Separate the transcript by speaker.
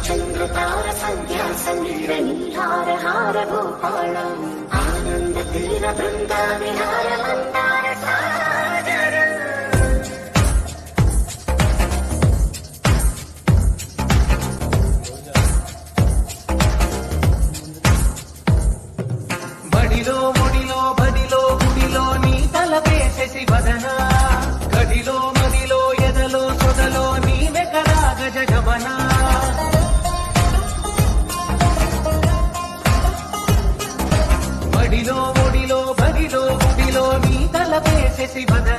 Speaker 1: చంద్రతార సంధ్యా సమీర నీహార హార గోపాళం ఆనంద తీర బృందా విహార మందార సాగరం.
Speaker 2: బడిలో ముడిలో బడిలో గుడిలో నీ తలపేసేసి వదనా గడిలో మదిలో ఎదలో సొదలో నీవే కదా గజగమనా. బడిలో ముడిలో బడిలో గుడిలో నీ తలపేసేసి వదనా